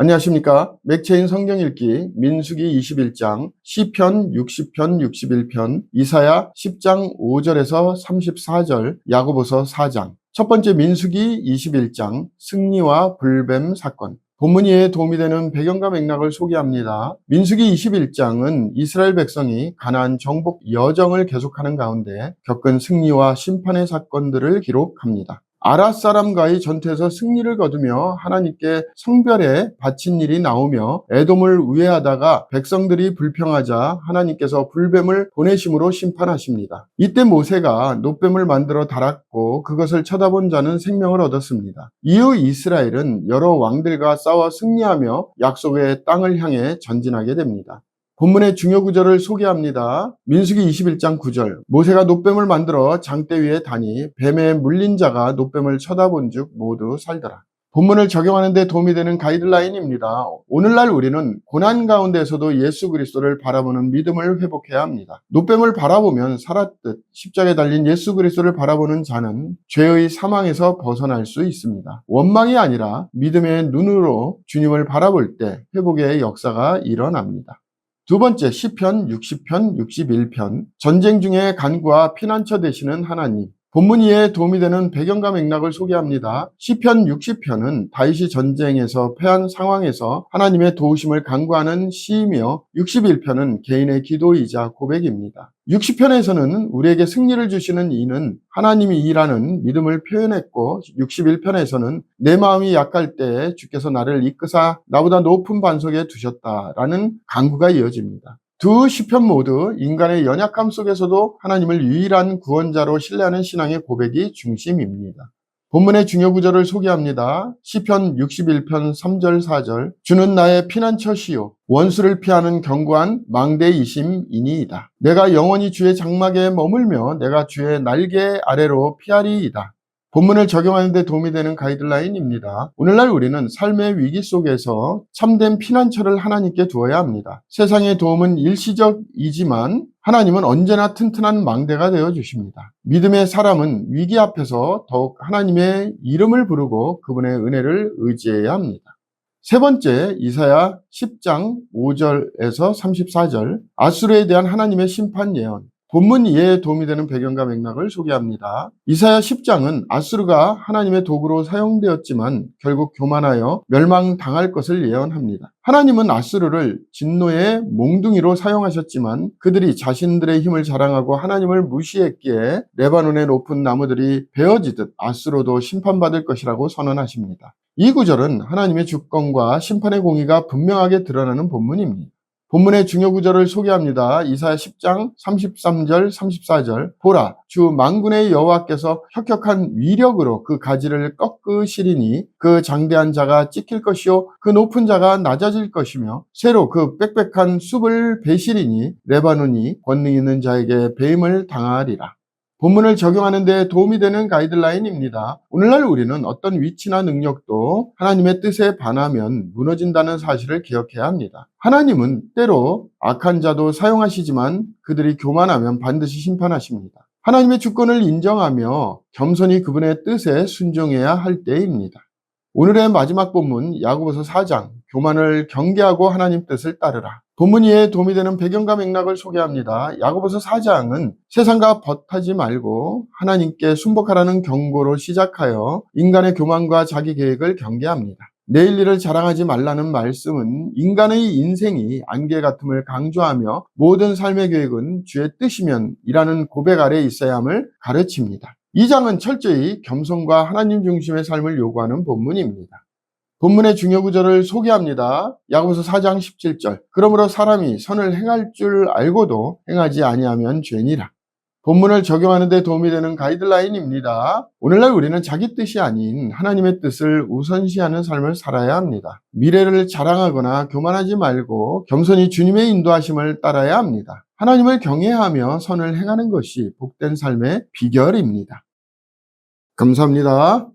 안녕하십니까. 맥체인 성경 읽기 민수기 21장, 시편 60편 61편, 이사야 10장 5절에서 34절, 야고보서 4장. 첫 번째 민수기 21장, 승리와 불뱀 사건. 본문이에 도움이 되는 배경과 맥락을 소개합니다. 민수기 21장은 이스라엘 백성이 가나안 정복 여정을 계속하는 가운데 겪은 승리와 심판의 사건들을 기록합니다. 아랏 사람과의 전투에서 승리를 거두며 하나님께 성별에 바친 일이 나오며 에돔을 우회하다가 백성들이 불평하자 하나님께서 불뱀을 보내심으로 심판하십니다. 이때 모세가 놋뱀을 만들어 달았고 그것을 쳐다본 자는 생명을 얻었습니다. 이후 이스라엘은 여러 왕들과 싸워 승리하며 약속의 땅을 향해 전진하게 됩니다. 본문의 중요 구절을 소개합니다. 민수기 21장 9절. 모세가 놋뱀을 만들어 장대 위에 다니 뱀에 물린 자가 놋뱀을 쳐다본 즉 모두 살더라. 본문을 적용하는 데 도움이 되는 가이드라인입니다. 오늘날 우리는 고난 가운데서도 예수 그리스도를 바라보는 믿음을 회복해야 합니다. 놋뱀을 바라보면 살았듯 십자가에 달린 예수 그리스도를 바라보는 자는 죄의 사망에서 벗어날 수 있습니다. 원망이 아니라 믿음의 눈으로 주님을 바라볼 때 회복의 역사가 일어납니다. 두 번째, 시편 60편 61편, 전쟁 중에 간구와 피난처 되시는 하나님. 본문 이해에 도움이 되는 배경과 맥락을 소개합니다. 시편 60편은 다윗이 전쟁에서 패한 상황에서 하나님의 도우심을 간구하는 시이며 61편은 개인의 기도이자 고백입니다. 60편에서는 우리에게 승리를 주시는 이는 하나님이 이라는 믿음을 표현했고 61편에서는 내 마음이 약할 때 주께서 나를 이끄사 나보다 높은 반석에 두셨다라는 간구가 이어집니다. 두 시편 모두 인간의 연약함 속에서도 하나님을 유일한 구원자로 신뢰하는 신앙의 고백이 중심입니다. 본문의 중요 구절을 소개합니다. 시편 61편 3절 4절. 주는 나의 피난처시요 원수를 피하는 견고한 망대이심이니이다. 내가 영원히 주의 장막에 머물며 내가 주의 날개 아래로 피하리이다. 본문을 적용하는 데 도움이 되는 가이드라인입니다. 오늘날 우리는 삶의 위기 속에서 참된 피난처를 하나님께 두어야 합니다. 세상의 도움은 일시적이지만 하나님은 언제나 튼튼한 망대가 되어주십니다. 믿음의 사람은 위기 앞에서 더욱 하나님의 이름을 부르고 그분의 은혜를 의지해야 합니다. 세 번째, 이사야 10장 5절에서 34절, 아수르에 대한 하나님의 심판 예언. 본문 이해에 도움이 되는 배경과 맥락을 소개합니다. 이사야 10장은 아수르가 하나님의 도구로 사용되었지만 결국 교만하여 멸망당할 것을 예언합니다. 하나님은 아수르를 진노의 몽둥이로 사용하셨지만 그들이 자신들의 힘을 자랑하고 하나님을 무시했기에 레바논의 높은 나무들이 베어지듯 아수르도 심판받을 것이라고 선언하십니다. 이 구절은 하나님의 주권과 심판의 공의가 분명하게 드러나는 본문입니다. 본문의 중요 구절을 소개합니다. 이사야 10장 33절 34절. 보라, 주 만군의 여호와께서 혁혁한 위력으로 그 가지를 꺾으시리니 그 장대한 자가 찍힐 것이요 그 높은 자가 낮아질 것이며 새로 그 빽빽한 숲을 베시리니 레바논이 권능 있는 자에게 배임을 당하리라. 본문을 적용하는 데 도움이 되는 가이드라인입니다. 오늘날 우리는 어떤 위치나 능력도 하나님의 뜻에 반하면 무너진다는 사실을 기억해야 합니다. 하나님은 때로 악한 자도 사용하시지만 그들이 교만하면 반드시 심판하십니다. 하나님의 주권을 인정하며 겸손히 그분의 뜻에 순종해야 할 때입니다. 오늘의 마지막 본문 야고보서 4장, 교만을 경계하고 하나님 뜻을 따르라. 본문 이해에 도움이 되는 배경과 맥락을 소개합니다. 야고보서 4장은 세상과 벗하지 말고 하나님께 순복하라는 경고로 시작하여 인간의 교만과 자기 계획을 경계합니다. 내일 일을 자랑하지 말라는 말씀은 인간의 인생이 안개 같음을 강조하며 모든 삶의 계획은 주의 뜻이면 이라는 고백 아래 있어야 함을 가르칩니다. 이 장은 철저히 겸손과 하나님 중심의 삶을 요구하는 본문입니다. 본문의 중요 구절을 소개합니다. 야고보서 4장 17절. 그러므로 사람이 선을 행할 줄 알고도 행하지 아니하면 죄니라. 본문을 적용하는 데 도움이 되는 가이드라인입니다. 오늘날 우리는 자기 뜻이 아닌 하나님의 뜻을 우선시하는 삶을 살아야 합니다. 미래를 자랑하거나 교만하지 말고 겸손히 주님의 인도하심을 따라야 합니다. 하나님을 경외하며 선을 행하는 것이 복된 삶의 비결입니다. 감사합니다.